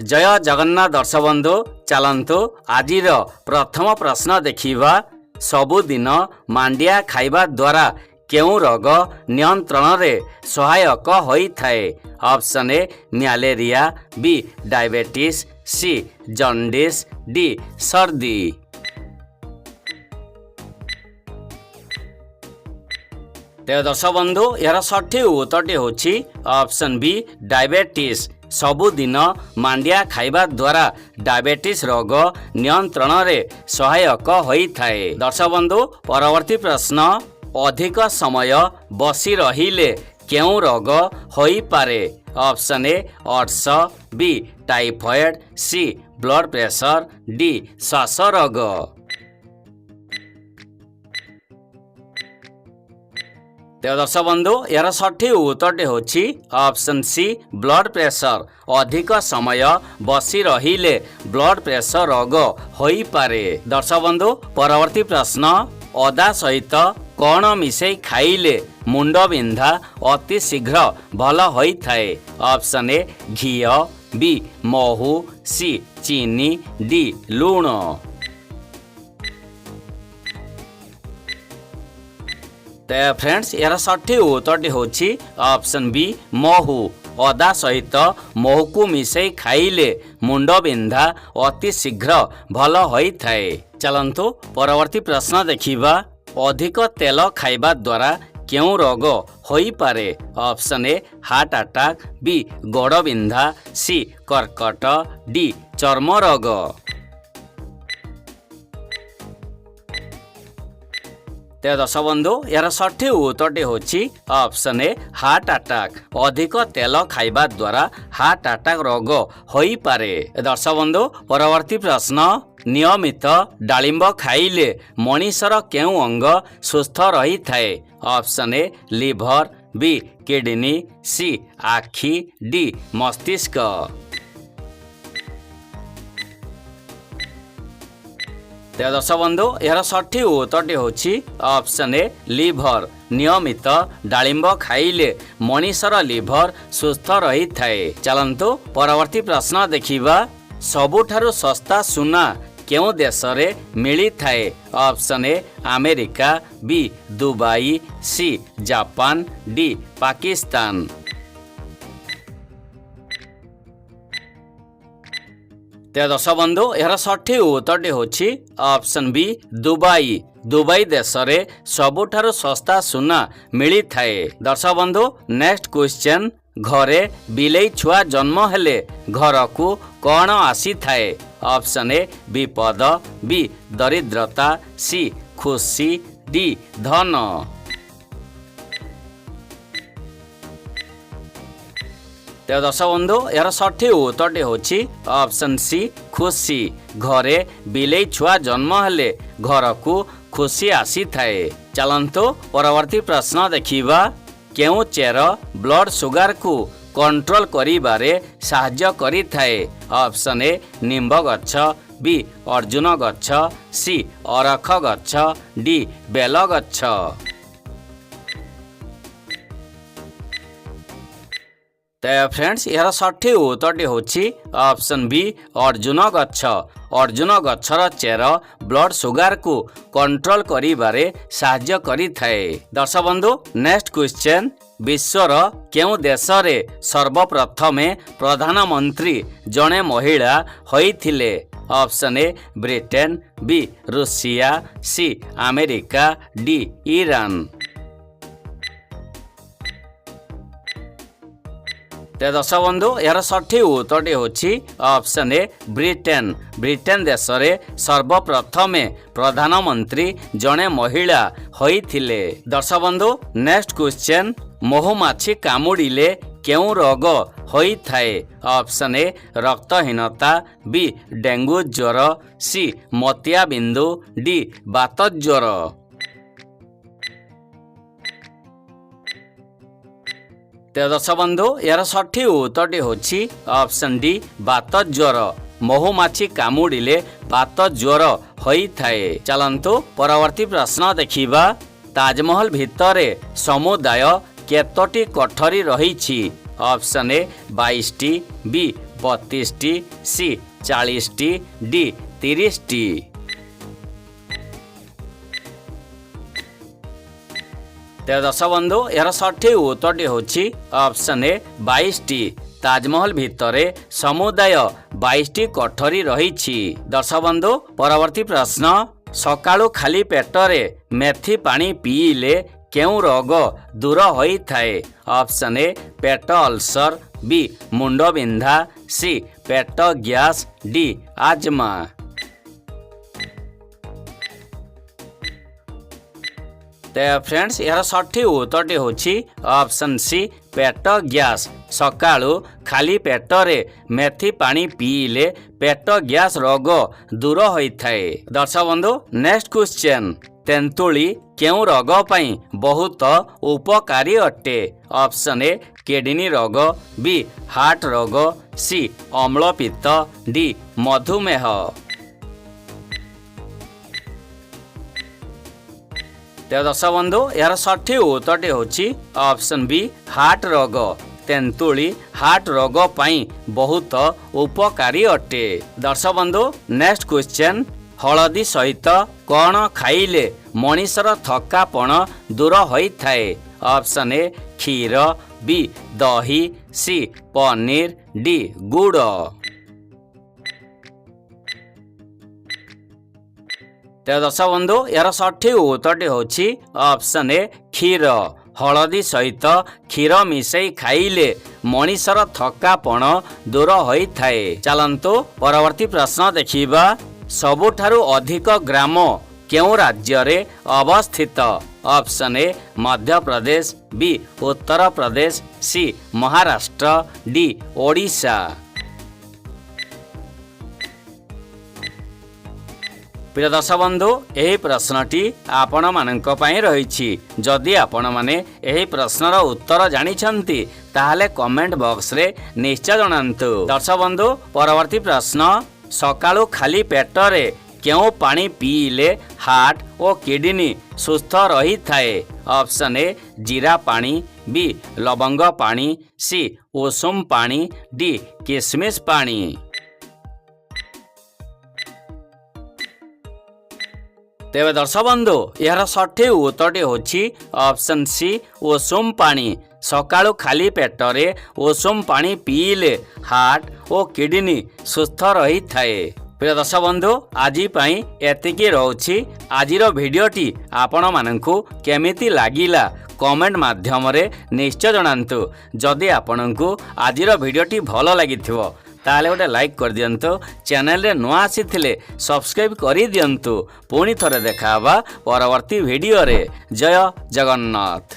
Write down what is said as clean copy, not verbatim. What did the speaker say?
जय जगन्नाथ दर्शक बंधु चलतु आज प्रथम प्रश्न देखा सबुदिन मांडिया खाइबा द्वारा केउं रोग नियंत्रण रे सहायक होइथाए। Option A malaria, B diabetes, C jaundice, D सर्दी। तेज दर्शक बंधु यार सठिक उत्तरटी होछि ऑप्शन बी डायबिटीज। सबुदिन मांडिया खाइबा द्वारा डायबिटीज रोग नियंत्रण रे सहायक होइथाए। दर्शक बंधु परवर्ती प्रश्न अधिक समय बसी रहिले केउं रोग होई पारे। ऑप्शन ए अट्स, B typhoid, C blood pressure, D श्वास रोग। दर्शक बंधु यार सठिक उत्तरटी होछि ऑप्शन सी ब्लड प्रेशर। अधिक समय बसी रहिले ब्लड प्रेशर रोग होई पारे। दर्शक बंधु परवर्ती प्रश्न अदा सहित कौन मिसई खाइले मुंड बिंधा अति शीघ्र भल होइथाए। ऑप्शन ए घी, बी महू, सी चीनी, डी लूण। फ्रेंड्स यार सठिक उत्तरटी होछि ऑप्शन बी महू। अदा सहित महू को मिसई खाइले मुंड बिंधा अति शीघ्र भल होइथाए। चलंतु परवर्ती प्रश्न देखिबा अधिक तेल खाइबा द्वारा केउं रोग होई पारे। Option A heart attack, B गोड़ बिंधा, सी कर्कट, डी चर्म रोग। दर्शक बंधु यार सठिक उत्तरटी होछि ऑप्शन ए हार्ट अटैक। अधिक तेल खाइबा द्वारा हार्ट अटैक रोग होई पारे। दर्शक बंधु परवर्ती प्रश्न नियमित डालिंब खाइले मनीषर केउं अंग सुस्थ रही थाए। Option A liver, B kidney, C आखि, डी मस्तिष्क। दर्शक बंधु यार सठिक उत्तरटी होछि ऑप्शन ए लिभर। नियमित डालिंब खाइले मनीषर लिभर सुस्थ रही थाए। चलंतु परवर्ती प्रश्न देखिबा सबुठारु सस्ता सुना केउं देश रे मिली थाए। Option A America, B Dubai, C Japan, D Pakistan. दर्शक बंधु यार सठिक उत्तरटी होछि ऑप्शन बी दुबई। दुबई देश रे सबुठारु सस्ता सुना मिली थाए। दर्शक बंधु नेक्स्ट क्वेश्चन घरे बिलेई छुआ जन्म हेले घर को कौन आसी थाए। ऑप्शन ए विपद, बी दरिद्रता, सी खुशी, डी धन। दर्शक बंधु यार सठिक उत्तरटी होछि ऑप्शन सी खुशी। घरे बिलेई छुआ जन्म हेले घर को खुशी आसी थाए। चलंतु परवर्ती प्रश्न देखिबा केउं चेर ब्लड सुगर को कंट्रोल करिबारे साहाय्य करि थाए। ऑप्शन ए निंब गछ, बी अर्जुन गछ, सी अरख गछ, डी बेल गछ। फ्रेंड्स यार सठिक उत्तरटी होछि ऑप्शन बी अर्जुन गछ। अर्जुन गछर चेर ब्लड सुगर को कंट्रोल करिबारे साहाय्य करि थाए। दर्शक बंधु नेक्स्ट क्वेश्चन विश्वर केउं देश रे सर्वप्रथमे प्रधानमंत्री जणे महिला होइथिले। ऑप्शन ए ब्रिटेन, बी रूसिया, सी अमेरिका, डी ईरान। दर्शक बंधु यार सठिक उत्तरटी होछि ऑप्शन ए ब्रिटेन। ब्रिटेन देश रे सर्वप्रथमे प्रधानमंत्री जणे महिला होइथिले। दर्शक बंधु नेक्स्ट क्वेश्चन महुमाछी कामुडिले केउं रोग होई थाए। ऑप्शन ए रक्तहीनता, बी डेंगू ज्वर, सी मोतिया बिंदु, डी बात ज्वर। दर्शक बंधु यार सठिक उत्तरटी होछि ऑप्शन डी बात ज्वर। महुमाछी कामुडिले बात ज्वर होई थाए। चलंतु परवर्ती प्रश्न देखिबा ताजमहल भितरे समुदाय केतोटी कोठरी रहिछि। ऑप्शन ए 22टी, बी 32ଟି, ସି 40ଟି, ଡି 30ଟି। ତେବେ ଦର୍ଶକ ବନ୍ଧୁ ଏହାର ସଠିକ ଉତ୍ତରଟି ହେଉଛି ଅପସନ୍ ଏ 22ଟି। ତାଜମହଲ ଭିତରେ ସମୁଦାୟ 22ଟି କୋଠରୀ ରହିଛି। ଦର୍ଶକ ବନ୍ଧୁ ପରବର୍ତ୍ତୀ ପ୍ରଶ୍ନ, ସକାଳୁ ଖାଲି ପେଟରେ ମେଥି ପାଣି ପିଇଲେ କେଉଁ ରୋଗ ଦୂର ହୋଇଥାଏ? ଅପସନ୍ ଏ ପେଟ ଅଲସର, ବି ମୁଣ୍ଡ ବିନ୍ଧା, ସି ପେଟ ଗ୍ୟାସ୍, ଡି ଆଜମା। ତେବେ ଫ୍ରେଣ୍ଡସ୍ ଏହାର ସଠିକ ଉତ୍ତରଟି ହେଉଛି ଅପସନ୍ ସି ପେଟ ଗ୍ୟାସ୍। ସକାଳୁ ଖାଲି ପେଟରେ ମେଥି ପାଣି ପିଇଲେ ପେଟ ଗ୍ୟାସ୍ ରୋଗ ଦୂର ହୋଇଥାଏ। ଦର୍ଶକ ବନ୍ଧୁ ନେକ୍ସଟ କ୍ୱେଶ୍ଚନ୍, ତେନ୍ତୁଳି କେଉଁ ରୋଗ ପାଇଁ ବହୁତ ଉପକାରୀ ଅଟେ? ଅପସନ୍ ଏ କିଡନୀ ରୋଗ, ବି ହାର୍ଟ ରୋଗ, ସି ଅମ୍ଳପିତ୍ତ, ଡି ମଧୁମେହ। ତେବେ ଦର୍ଶକ ବନ୍ଧୁ ଏହାର ସଠିକ ଉତ୍ତରଟି ହେଉଛି ଅପସନ୍ ବି ହାର୍ଟ ରୋଗ। ତେନ୍ତୁଳି ହାର୍ଟ ରୋଗ ପାଇଁ ବହୁତ ଉପକାରୀ ଅଟେ। ଦର୍ଶକ ବନ୍ଧୁ ନେକ୍ସଟ କ୍ୱେଶ୍ଚନ୍, ହଳଦୀ ସହିତ କ'ଣ ଖାଇଲେ ମଣିଷର ଥକାପଣ ଦୂର ହୋଇଥାଏ? ଅପସନ୍ ଏ କ୍ଷୀର, ବି ଦହି, ସି ପନିର, ଡି ଗୁଡ଼। ତେବେ ଦର୍ଶକ ବନ୍ଧୁ ଏହାର ସଠିକ ଉତ୍ତରଟି ହେଉଛି ଅପସନ୍ ଏ କ୍ଷୀର। ହଳଦୀ ସହିତ କ୍ଷୀର ମିଶାଇ ଖାଇଲେ ମଣିଷର ଥକାପଣ ଦୂର ହୋଇଥାଏ। ଚାଲନ୍ତୁ ପରବର୍ତ୍ତୀ ପ୍ରଶ୍ନ ଦେଖିବା, ସବୁଠାରୁ ଅଧିକ ଗ୍ରାମ କେଉଁ ରାଜ୍ୟରେ ଅବସ୍ଥିତ? Option A Madhya Pradesh, B Uttar Pradesh, C Maharashtra, D Odisha. প্রিয় দর্শক বন্ধু এই প্রশ্নটি ଆପଣମାନଙ୍କ ପାଇଁ ରହିଛି। ଯଦି ଆପଣମାନେ ଏହି ପ୍ରଶ୍ନର ଉତ୍ତର ଜାଣିଛନ୍ତି ତାହେଲେ କମେଣ୍ଟ ବକ୍ସରେ ନିଶ୍ଚୟ ଜଣାନ୍ତୁ। ଦର୍ଶକ ବନ୍ଧୁ ପରବର୍ତ୍ତୀ ପ୍ରଶ୍ନ, ସକାଳୁ ଖାଲି ପେଟରେ କେଉଁ ପାଣି ପିଇଲେ ହାର୍ଟ ଓ କିଡନୀ ସୁସ୍ଥ ରହିଥାଏ? ଅପସନ୍ ଏ ଜିରା ପାଣି, ବି ଲବଙ୍ଗ ପାଣି, ସି ଉଷୁମ ପାଣି, ଡି କିସମିସ ପାଣି। ତେବେ ଦର୍ଶକ ବନ୍ଧୁ ଏହାର ସଠିକ ଉତ୍ତରଟି ହେଉଛି ଅପସନ୍ ସି ଉଷୁମ ପାଣି। ସକାଳୁ ଖାଲି ପେଟରେ ଉଷୁମ ପାଣି ପିଇଲେ ହାର୍ଟ ଓ କିଡନୀ ସୁସ୍ଥ ରହିଥାଏ। ପ୍ରିୟ ଦର୍ଶକ ବନ୍ଧୁ ଆଜି ପାଇଁ ଏତିକି ରହୁଛି। ଆଜିର ଭିଡ଼ିଓଟି ଆପଣମାନଙ୍କୁ କେମିତି ଲାଗିଲା କମେଣ୍ଟ ମାଧ୍ୟମରେ ନିଶ୍ଚୟ ଜଣାନ୍ତୁ। ଯଦି ଆପଣଙ୍କୁ ଆଜିର ଭିଡ଼ିଓଟି ଭଲ ଲାଗିଥିବ ତାହେଲେ ଗୋଟେ ଲାଇକ୍ କରିଦିଅନ୍ତୁ। ଚ୍ୟାନେଲରେ ନୂଆ ଆସିଥିଲେ ସବସ୍କ୍ରାଇବ୍ କରିଦିଅନ୍ତୁ। ପୁଣି ଥରେ ଦେଖା ହେବା ପରବର୍ତ୍ତୀ ଭିଡ଼ିଓରେ। ଜୟ ଜଗନ୍ନାଥ।